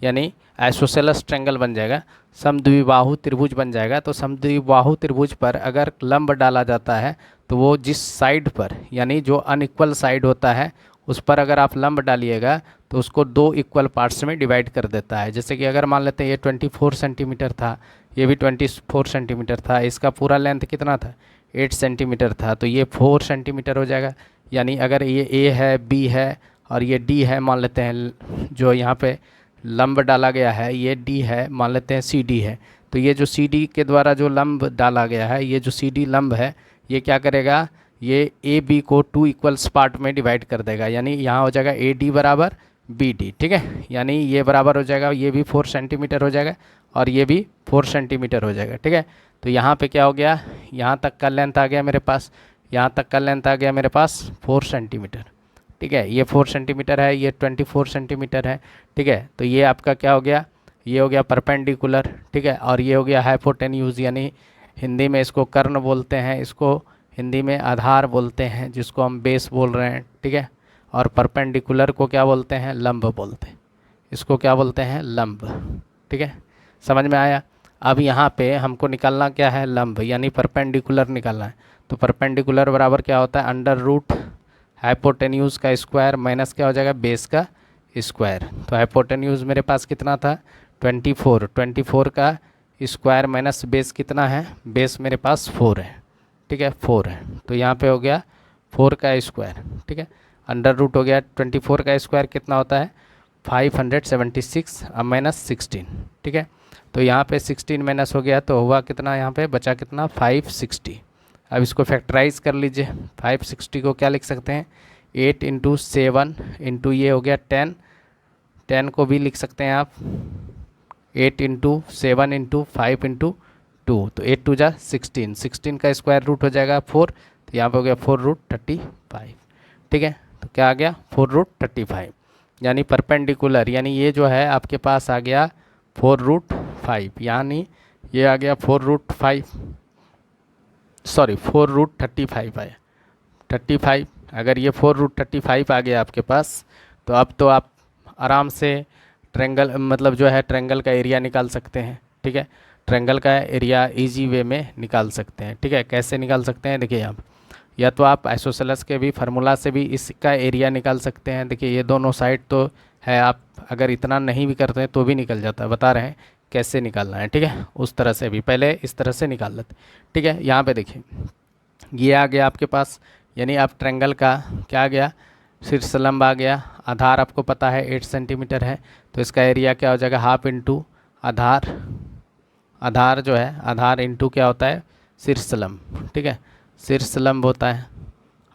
यानी आइसोसेलस ट्रायंगल बन जाएगा, समद्विबाहु त्रिभुज बन जाएगा। तो समद्विबाहु त्रिभुज पर अगर लंब डाला जाता है, तो वो जिस साइड पर, यानी जो अनइक्वल साइड होता है, उस पर अगर आप लंब डालिएगा तो उसको 2 इक्वल पार्ट्स में डिवाइड कर देता है। जैसे कि अगर मान लेते हैं ये 24 सेंटीमीटर था, ये भी 24 सेंटीमीटर था, इसका पूरा लेंथ कितना था, 8 सेंटीमीटर था, तो ये 4 सेंटीमीटर हो जाएगा। यानी अगर ये ए है, बी है और ये डी है, मान लेते हैं जो यहाँ पे लंब डाला गया है ये डी है, मान लेते हैं सी डी है, तो ये जो सी डी के द्वारा जो लंब डाला गया है, ये जो सी डी लंब है, ये क्या करेगा, ये ए बी को 2 इक्वल्स पार्ट में डिवाइड कर देगा। यानी यहाँ हो जाएगा ए डी बराबर बी डी, ठीक है। यानी ये बराबर हो जाएगा, ये भी 4 सेंटीमीटर हो जाएगा और ये भी 4 सेंटीमीटर हो जाएगा, ठीक है। तो यहाँ पे क्या हो गया, यहाँ तक का लेंथ आ गया मेरे पास, यहाँ तक का लेंथ आ गया मेरे पास 4 सेंटीमीटर, ठीक है। ये 4 सेंटीमीटर है, ये 24 सेंटीमीटर है, ठीक है। तो ये आपका क्या हो गया, ये हो गया परपेंडिकुलर, ठीक है। और ये हो गया हाइपोटेन्यूज, यानी हिंदी में इसको कर्ण बोलते हैं, इसको हिंदी में आधार बोलते हैं, जिसको हम बेस बोल रहे हैं, ठीक है। और परपेंडिकुलर को क्या बोलते हैं, लंब बोलते हैं, इसको क्या बोलते हैं, लंब, ठीक है। समझ में आया। अब यहाँ पे हमको निकालना क्या है, लंब, यानी परपेंडिकुलर निकालना है। तो परपेंडिकुलर बराबर क्या होता है, अंडर रूट हाइपोटेन्यूज का स्क्वायर माइनस क्या हो जाएगा, बेस का स्क्वायर। तो हाइपोटेन्यूज मेरे पास कितना था, 24 का स्क्वायर माइनस बेस कितना है, बेस मेरे पास 4 है, ठीक है, 4 है। तो यहाँ पे हो गया 4 का स्क्वायर, ठीक है। अंडर रूट हो गया 24 का स्क्वायर कितना होता है, 576 माइनस 16, ठीक है। तो यहाँ पे 16 माइनस हो गया, तो हुआ कितना, यहाँ पे बचा कितना, 560। अब इसको फैक्टराइज कर लीजिए, 560 को क्या लिख सकते हैं, 8 इंटू 7 इंटू ये हो गया 10, 10 को भी लिख सकते हैं आप 8 इंटू 7 इंटू 5 इंटू 2, तो 8 2 जा 16, 16 का स्क्वायर रूट हो जाएगा 4, तो यहाँ पे हो गया 4 रूट 35, ठीक है। तो क्या आ गया, 4 रूट 35, यानी परपेंडिकुलर, यानी ये जो है आपके पास आ गया 4 रूट 5, यानी ये आ गया 4 रूट 5, सॉरी 4 रूट 35 आया, 35। अगर ये 4 रूट 35 आ गया आपके पास, तो अब तो आप आराम से ट्रायंगल, मतलब जो है ट्रायंगल का एरिया निकाल सकते हैं, ठीक है। ट्रायंगल का एरिया इजी वे में निकाल सकते हैं, ठीक है। कैसे निकाल सकते हैं, देखिए आप, या तो आप आइसोसेलस के भी फार्मूला से भी इसका एरिया निकाल सकते हैं। देखिए ये दोनों साइड तो है, आप अगर इतना नहीं भी करते हैं तो भी निकल जाता है, बता रहे हैं कैसे निकालना है, ठीक है। उस तरह से भी पहले इस तरह से निकाल लेते, ठीक है। यहाँ पे देखिए ये आ गया आपके पास, यानी आप ट्रायंगल का क्या आ गया, शीर्ष लंब आ गया। आधार आपको पता है 8 सेंटीमीटर है, तो इसका एरिया क्या हो जाएगा, हाफ इंटू आधार, आधार जो है आधार इंटू क्या होता है, शीर्ष लंब, ठीक है। शीर्ष लंब होता है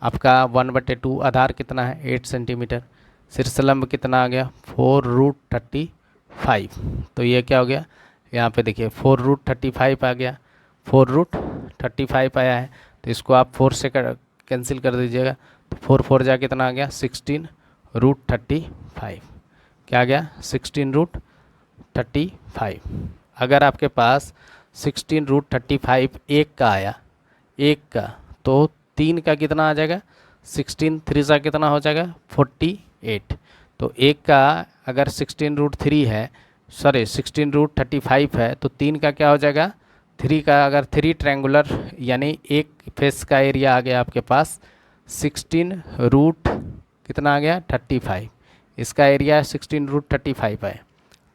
आपका 1/2, आधार कितना है 8 सेंटीमीटर, शीर्ष लंब कितना आ गया 4√35। तो ये क्या हो गया, यहाँ पे देखिए 4√35 आ गया, 4√35 आया है, तो इसको आप 4 से कैंसिल कर दीजिएगा, तो 4 4 जा कितना आ गया 16√35, क्या आ गया 16√35। अगर आपके पास 16√35 एक का आया, एक का, तो 3 का कितना आ जाएगा, 16 3 सा कितना हो जाएगा 48। तो एक का अगर 16√3 है, सॉरी 16√35 है, तो 3 का क्या हो जाएगा, 3 का अगर 3 ट्रायंगुलर यानी एक फेस का एरिया आ गया आपके पास 16 कितना आ गया 35, इसका एरिया 16√35 है,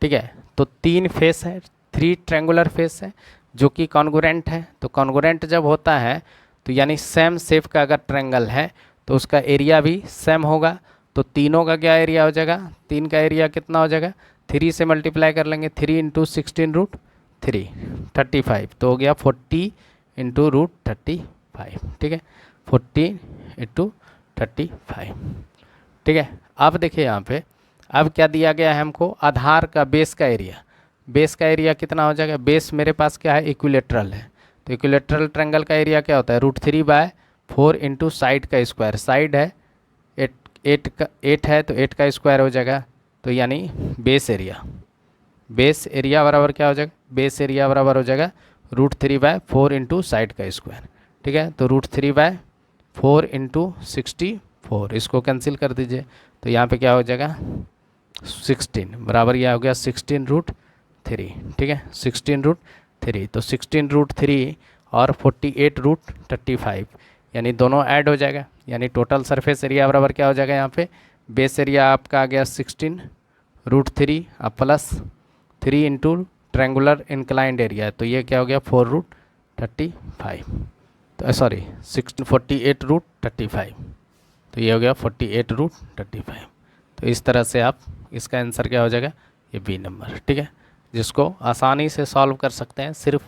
ठीक है। तो 3 फेस है, 3 ट्रायंगुलर फेस है जो कि कॉन्ग्रुएंट है। तो कॉन्ग्रुएंट जब होता है तो यानी सेम शेप का अगर ट्रायंगल है तो उसका एरिया भी सेम होगा। तो तीनों का क्या एरिया हो जाएगा, 3 का एरिया कितना हो जाएगा, 3 से मल्टीप्लाई कर लेंगे, 3 इंटू 16√3 35, तो हो गया 40 इंटू √35, ठीक है, 40 इंटू 35, ठीक है। अब देखिए यहाँ पे अब क्या दिया गया है हमको, आधार का बेस का एरिया, बेस का एरिया कितना हो जाएगा, बेस मेरे पास क्या है इक्विलेटरल है, तो इक्विलेटरल ट्रायंगल का एरिया क्या होता है √3/4 इंटू साइड का स्क्वायर, साइड है 8 है तो 8 का स्क्वायर हो जाएगा, तो यानी बेस एरिया, बेस एरिया बराबर क्या हो जाएगा, बेस एरिया बराबर हो जाएगा √3/4 इंटू साइड का स्क्वायर, ठीक है। तो √3/4 इंटू 64, इसको कैंसिल कर दीजिए, तो यहाँ पे क्या हो जाएगा 16 बराबर यह हो गया 16√3, ठीक है, 16√3। तो 16√3 और 48√35 यानी दोनों ऐड हो जाएगा, यानी टोटल सरफेस एरिया बराबर क्या हो जाएगा, यहाँ पे बेस एरिया आपका आ गया 16√3 plus 3 into triangular inclined area, तो ये क्या हो गया 4√35, तो सॉरी 48√35, तो ये हो गया 48√35। तो इस तरह से आप इसका आंसर क्या हो जाएगा, ये बी नंबर, ठीक है, जिसको आसानी से सॉल्व कर सकते हैं, सिर्फ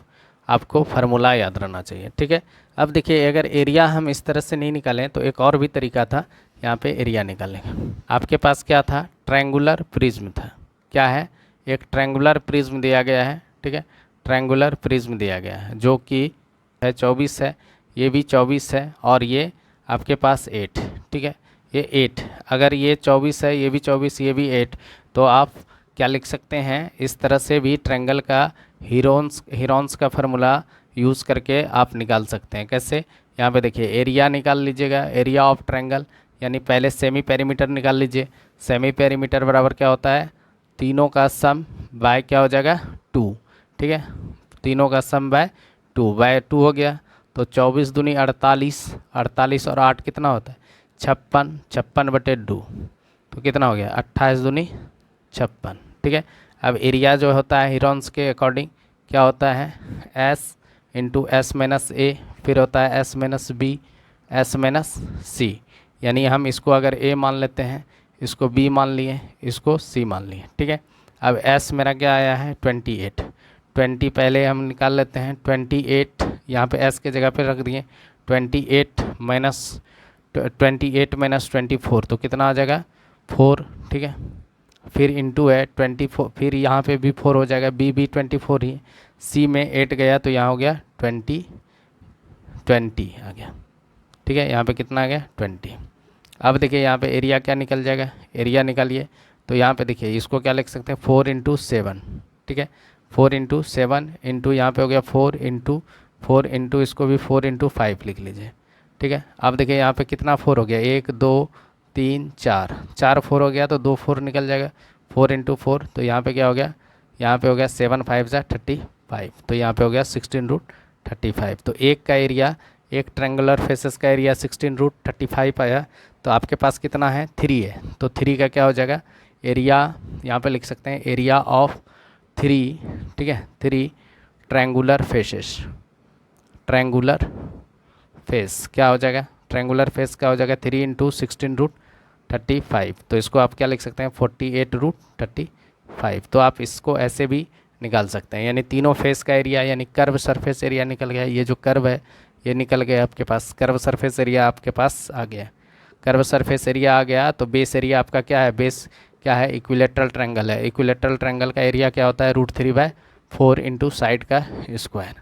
आपको फार्मूला याद रहना चाहिए, ठीक है। अब देखिए अगर एरिया हम इस तरह से नहीं निकालें तो एक और भी तरीका था, यहाँ पे एरिया निकालेंगे। आपके पास क्या था, ट्रायंगुलर प्रिज्म था, क्या है, एक ट्रायंगुलर प्रिज्म दिया गया है, ठीक है, ट्रायंगुलर प्रिज्म दिया गया है जो कि है 24 है, ये भी 24 है, और ये आपके पास 8, ठीक है, ये 8, अगर ये 24 है, ये भी 24, ये भी 8, तो आप क्या लिख सकते हैं, इस तरह से भी ट्रायंगल का हीरोन्स का फार्मूला यूज़ करके आप निकाल सकते हैं। कैसे, यहाँ पे देखिए एरिया निकाल लीजिएगा, एरिया ऑफ ट्रायंगल, यानी पहले सेमी पेरीमीटर निकाल लीजिए, सेमी पेरीमीटर बराबर क्या होता है, तीनों का सम बाय क्या हो जाएगा 2, ठीक है, तीनों का सम बाय 2 हो गया, तो 24 दूनी 48, 48 और 8 कितना होता है 56, 56/2, तो कितना हो गया 28 दूनी 56, ठीक है। अब एरिया जो होता है हीरोन्स के अकॉर्डिंग क्या होता है, S into S minus A, फिर होता है S minus B, S minus C, यानी हम इसको अगर ए मान लेते हैं, इसको बी मान लिए, इसको सी मान लिए, ठीक है। अब एस मेरा क्या आया है 28, 20 पहले हम निकाल लेते हैं, 28 यहाँ पे एस के जगह पे रख दिए, 28 माइनस 24, तो कितना आ जाएगा 4, ठीक है, फिर इंटू है 24, फिर यहाँ पे भी 4 हो जाएगा, बी भी 24 ही, सी में 8 गया तो यहाँ हो गया 20 आ गया, ठीक है, यहाँ पे कितना आ गया 20। अब देखिए यहाँ पे एरिया क्या निकल जाएगा, एरिया निकालिए, तो यहाँ पे देखिए इसको क्या लिख सकते हैं 4 इंटू 7, ठीक है, 4 इंटू 7 इंटू यहाँ पे हो गया 4 इंटू इसको भी 4 इंटू 5 लिख लीजिए, ठीक है। अब देखिए यहाँ पे कितना 4 हो गया, 1 2 3 4 4 हो गया, तो 2 4 निकल जाएगा, 4 इंटू 4, तो यहाँ पे क्या हो गया, यहाँ पे हो गया 7 5 जा 35, तो यहाँ पे हो गया 16√35। तो एक का एरिया, एक ट्रायंगुलर फेसेस का एरिया 16√35 आया, तो आपके पास कितना है 3 है, तो 3 का क्या हो जाएगा एरिया, यहाँ पे लिख सकते हैं एरिया ऑफ 3, ठीक है, 3 ट्रायंगुलर फेसेस, ट्रायंगुलर फेस क्या हो जाएगा, ट्रायंगुलर फेस क्या हो जाएगा, 3 इंटू 16√35। तो इसको आप क्या लिख सकते हैं, 48√35। तो आप इसको ऐसे भी निकाल सकते हैं, यानी तीनों फेस का एरिया यानी कर्व सरफेस एरिया निकल गया। ये जो कर्व है ये निकल गया आपके पास, कर्व सरफेस एरिया आपके पास आ गया। कर्व सरफेस एरिया आ गया तो बेस एरिया आपका क्या है, बेस क्या है, इक्विलेटरल ट्रायंगल है। इक्विलेटरल ट्रायंगल का एरिया क्या होता है, √3/4 इंटू साइड का स्क्वायर।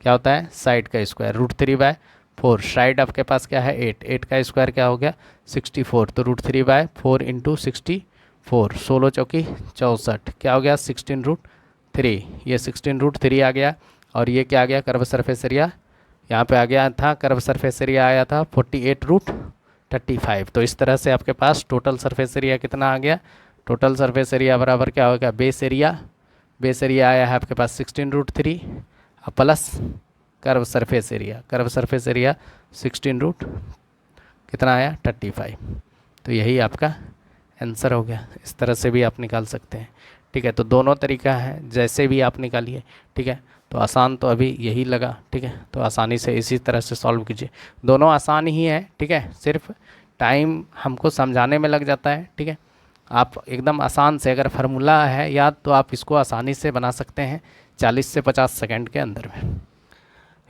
क्या होता है, साइड का स्क्वायर, √3/4। साइड आपके पास क्या है, 8 का स्क्वायर क्या हो गया, 64। तो √3/4 इंटू 64, 16 चौकी 64, क्या हो गया, 16√3। ये 16√3 आ गया। और ये क्या आ गया, कर्व सरफेस एरिया यहाँ पे आ गया था, कर्व सरफेस एरिया आया था 48√35। तो इस तरह से आपके पास टोटल सरफेस एरिया कितना आ गया, टोटल सरफेस एरिया बराबर क्या होगा, बेस एरिया, बेस एरिया आया है आपके पास 16√3 plus curve surface area, curve surface area 16 कितना आया, 35। तो यही आपका आंसर हो गया। इस तरह से भी आप निकाल सकते हैं, ठीक है। तो दोनों तरीका है, जैसे भी आप निकालिए, ठीक है। तो आसान तो अभी यही लगा, ठीक है। तो आसानी से इसी तरह से सॉल्व कीजिए, दोनों आसान ही है, ठीक है। सिर्फ टाइम हमको समझाने में लग जाता है, ठीक है। आप एकदम आसान से, अगर फार्मूला है याद तो आप इसको आसानी से बना सकते हैं 40 से 50 सेकंड के अंदर में।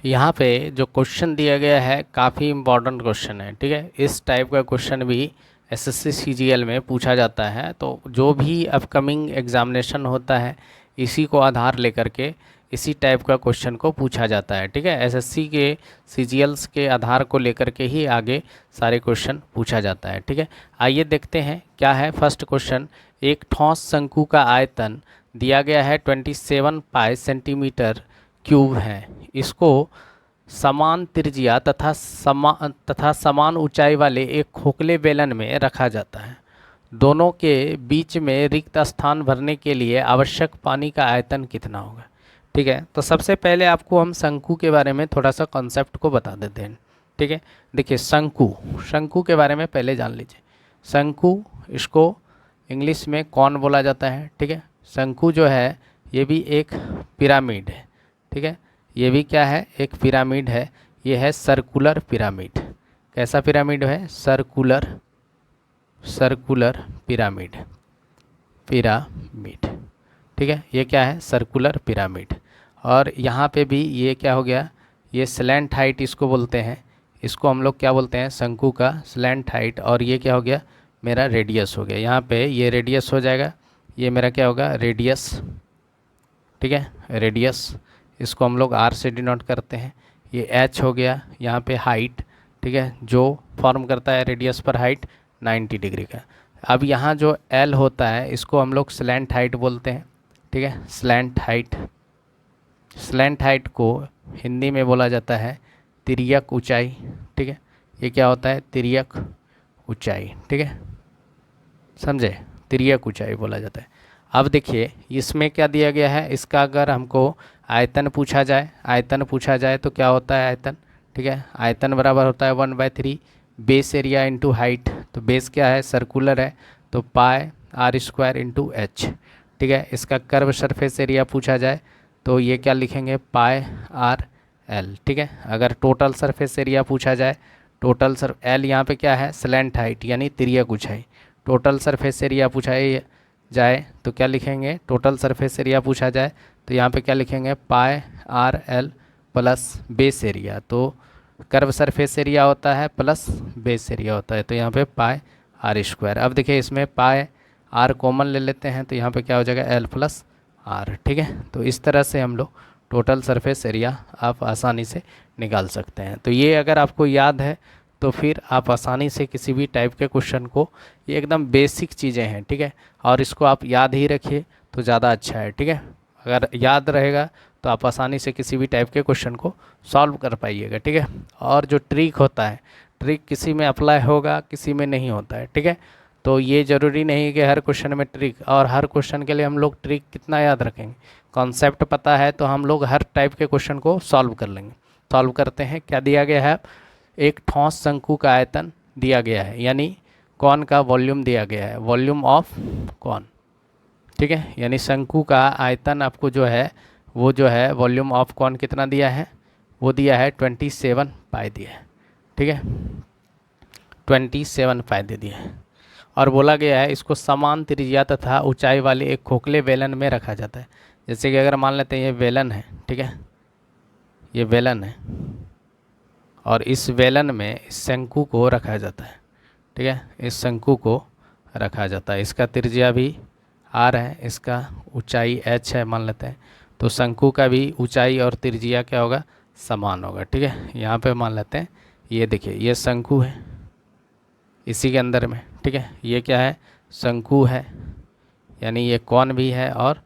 यहाँ पे जो क्वेश्चन दिया गया है काफ़ी इम्पॉर्टेंट क्वेश्चन है, ठीक है। इस टाइप का क्वेश्चन भी एसएससी सीजीएल में पूछा जाता है। तो जो भी अपकमिंग एग्जामिनेशन होता है इसी को आधार लेकर के इसी टाइप का क्वेश्चन को पूछा जाता है, ठीक है। एसएससी के सीजीएल्स के आधार को लेकर के ही आगे सारे क्वेश्चन पूछा जाता है, ठीक है। आइए देखते हैं क्या है फर्स्ट क्वेश्चन। एक ठोस शंकु का आयतन दिया गया है 27 पाई सेंटीमीटर क्यूब है। इसको समान त्रिज्या तथा समान ऊंचाई वाले एक खोखले बेलन में रखा जाता है। दोनों के बीच में रिक्त स्थान भरने के लिए आवश्यक पानी का आयतन कितना होगा, ठीक है। तो सबसे पहले आपको हम शंकु के बारे में थोड़ा सा कॉन्सेप्ट को बता देते हैं, ठीक है। देखिए शंकु के बारे में पहले जान लीजिए। शंकु, इसको इंग्लिश में कौन बोला जाता है, ठीक है। शंकु जो है ये भी एक पिरामिड है, ठीक है। ये भी क्या है, एक पिरामिड है। ये है सर्कुलर पिरामिड। कैसा पिरामिड है, सर्कुलर पिरामिड, ठीक है। ये क्या है, सर्कुलर पिरामिड। और यहाँ पे भी ये क्या हो गया, ये स्लैंट हाइट इसको बोलते हैं। इसको हम लोग क्या बोलते हैं, शंकु का स्लैंट हाइट। और ये क्या हो गया, मेरा रेडियस हो गया। यहाँ पे ये रेडियस हो जाएगा, ये मेरा क्या होगा, रेडियस, ठीक है, रेडियस। इसको हम लोग आर से डिनोट करते हैं। ये एच हो गया, यहाँ पे हाइट, ठीक है, जो फॉर्म करता है रेडियस पर हाइट 90 डिग्री का। अब यहाँ जो एल होता है इसको हम लोग स्लैंट हाइट बोलते हैं, ठीक है, स्लैंट हाइट। स्लैंट हाइट को हिंदी में बोला जाता है तिर्यक ऊंचाई, ठीक है। ये क्या होता है, तिर्यक ऊंचाई, ठीक है, समझे, तिर्यक ऊंचाई बोला जाता है। अब देखिए इसमें क्या दिया गया है, इसका अगर हमको आयतन पूछा जाए तो क्या होता है आयतन, ठीक है। आयतन बराबर होता है 1/3 बेस एरिया इंटू हाइट। तो बेस क्या है, सर्कुलर है, तो पाई आर स्क्वायर इंटू एच, ठीक है। इसका कर्व सरफेस एरिया पूछा जाए तो ये क्या लिखेंगे, पाई आर एल, ठीक है। अगर टोटल सरफेस एरिया पूछा जाए, एल यहाँ पे क्या है, स्लैंट हाइट यानी तिर्यक ऊंचाई। टोटल सरफेस एरिया पूछा जाए तो क्या लिखेंगे, टोटल सरफेस एरिया पूछा जाए तो यहाँ पे क्या लिखेंगे, pi R L plus base area. तो कर्व सरफेस एरिया होता है प्लस बेस एरिया होता है, तो यहाँ पे पाई आर स्क्वायर। अब देखिए इसमें पाई आर कॉमन ले लेते हैं तो यहाँ पे क्या हो जाएगा, एल प्लस आर, ठीक है। तो इस तरह से हम लोग टोटल सरफेस एरिया आप आसानी से निकाल सकते हैं। तो ये अगर आपको याद है तो फिर आप आसानी से किसी भी टाइप के क्वेश्चन को, ये एकदम बेसिक चीज़ें हैं, ठीक है, और इसको आप याद ही रखिए तो ज़्यादा अच्छा है, ठीक है। अगर याद रहेगा तो आप आसानी से किसी भी टाइप के क्वेश्चन को सॉल्व कर पाइएगा, ठीक है। और जो ट्रिक होता है, ट्रिक किसी में अप्लाई होगा किसी में नहीं होता है, ठीक है। तो ये ज़रूरी नहीं कि हर क्वेश्चन में ट्रिक, और हर क्वेश्चन के लिए हम लोग ट्रिक कितना याद रखेंगे, कॉन्सेप्ट पता है तो हम लोग हर टाइप के क्वेश्चन को सॉल्व कर लेंगे। सॉल्व करते हैं, क्या दिया गया है, एक ठोस शंकु का आयतन दिया गया है, यानी कौन का वॉल्यूम दिया गया है, वॉल्यूम ऑफ कौन, ठीक है। यानी शंकु का आयतन आपको जो है वो जो है वॉल्यूम ऑफ कॉन कितना दिया है, वो दिया है 27 पाई दिया है। ठीक है, 27 पाई दे दिया है। और बोला गया है इसको समान त्रिज्या तथा ऊंचाई वाले एक खोखले बेलन में रखा जाता है। जैसे कि अगर मान लेते हैं ये बेलन है, ठीक है, ये बेलन है और इस बेलन में इस शंकु को रखा जाता है। ठीक है, इस शंकु को रखा जाता है। इसका त्रिज्या भी आर है, इसका ऊंचाई एच है मान लेते हैं। तो शंकु का भी ऊंचाई और त्रिज्या क्या होगा, समान होगा। ठीक है, यहाँ पे मान लेते हैं ये देखिए ये शंकु है इसी के अंदर में। ठीक है, ये क्या है, शंकु है, यानी ये कौन भी है और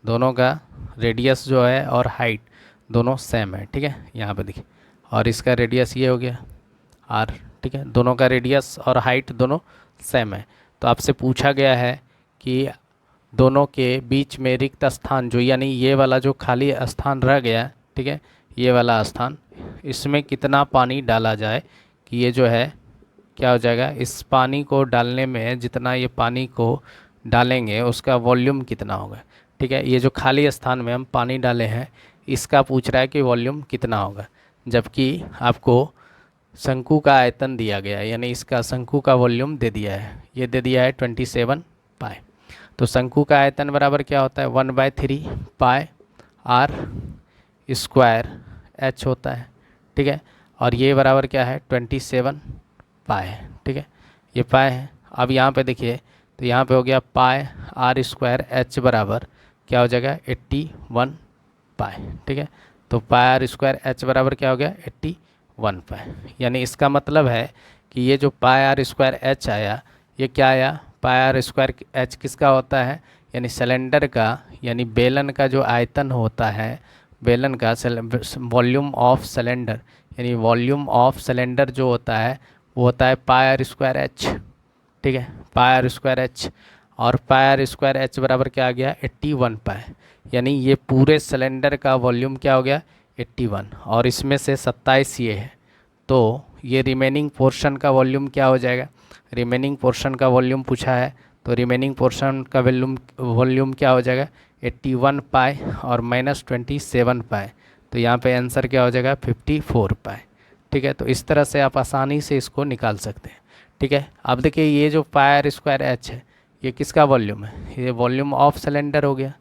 दोनों का रेडियस जो है और हाइट दोनों सेम है। ठीक है, यहाँ पे देखिए, और इसका रेडियस ये हो गया आर। ठीक है, दोनों का रेडियस और हाइट दोनों सेम है। तो आपसे पूछा गया है कि दोनों के बीच में रिक्त स्थान जो, यानी ये वाला जो खाली स्थान रह गया, ठीक है, ये वाला स्थान, इसमें कितना पानी डाला जाए कि ये जो है क्या हो जाएगा, इस पानी को डालने में जितना ये पानी को डालेंगे उसका वॉल्यूम कितना होगा। ठीक है, ये जो खाली स्थान में हम पानी डाले हैं इसका पूछ रहा है कि वॉल्यूम कितना होगा, जबकि आपको शंकु का आयतन दिया गया है, यानी इसका शंकु का वॉल्यूम दे दिया है, ये दे दिया है 27 पाई। तो शंकु का आयतन बराबर क्या होता है, 1/3 पाई आर स्क्वायर एच होता है। ठीक है, और ये बराबर क्या है 27 पाई। ठीक है, ये पाई है। अब यहाँ पे देखिए तो यहाँ पे हो गया पाई आर स्क्वायर एच बराबर क्या हो जाएगा 81 पाई। ठीक है, तो पाई आर स्क्वायर एच बराबर क्या हो गया 81 पाई। यानी इसका मतलब है कि ये जो पाई आर स्क्वायर एच आया ये क्या आया, पाई आर स्क्वायर एच किसका होता है, यानी सिलेंडर का, यानी बेलन का जो आयतन होता है, बेलन का वॉल्यूम ऑफ सिलेंडर, यानी वॉल्यूम ऑफ सिलेंडर जो होता है वो होता है पाई आर स्क्वायर एच। ठीक है, पाई आर स्क्वायर एच, और पाई आर स्क्वायर एच बराबर क्या आ गया 81 पाई। यानी ये पूरे सिलेंडर का वॉल्यूम क्या हो गया 81, और इसमें से 27 ये है, तो ये रिमेनिंग पोर्शन का वॉल्यूम क्या हो जाएगा, रिमेनिंग पोर्शन का वॉल्यूम पूछा है, तो रिमेनिंग पोर्शन का वॉल्यूम क्या हो जाएगा 81 पाई और -27 पाई। तो यहाँ पे आंसर क्या हो जाएगा 54 पाई। ठीक है, तो इस तरह से आप आसानी से इसको निकाल सकते हैं। ठीक है, अब देखिए ये जो पाई आर स्क्वायर एच है ये किसका वॉल्यूम है, ये वॉल्यूम ऑफ सिलेंडर हो गया,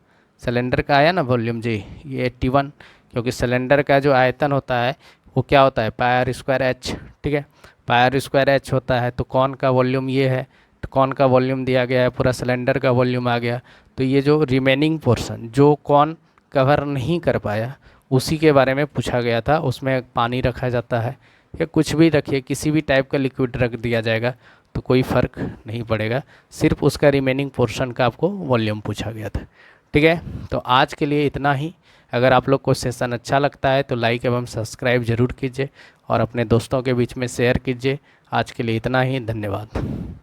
सिलेंडर का आया ना वॉल्यूम जी, ये 81, क्योंकि सिलेंडर का जो आयतन होता है वो क्या होता है पाई आर स्क्वायर एच। ठीक है, पाई आर स्क्वायर एच होता है, तो कौन का वॉल्यूम ये है, तो कौन का वॉल्यूम दिया गया है, पूरा सिलेंडर का वॉल्यूम आ गया। तो ये जो रिमेनिंग पोर्शन जो कौन कवर नहीं कर पाया उसी के बारे में पूछा गया था। उसमें पानी रखा जाता है या कुछ भी रखिए, किसी भी टाइप का लिक्विड रख दिया जाएगा तो कोई फ़र्क नहीं पड़ेगा, सिर्फ उसका रिमेनिंग पोर्शन का आपको वॉल्यूम पूछा गया था। ठीक है, तो आज के लिए इतना ही। अगर आप लोग को सेशन अच्छा लगता है तो लाइक एवं सब्सक्राइब ज़रूर कीजिए और अपने दोस्तों के बीच में शेयर कीजिए। आज के लिए इतना ही, धन्यवाद।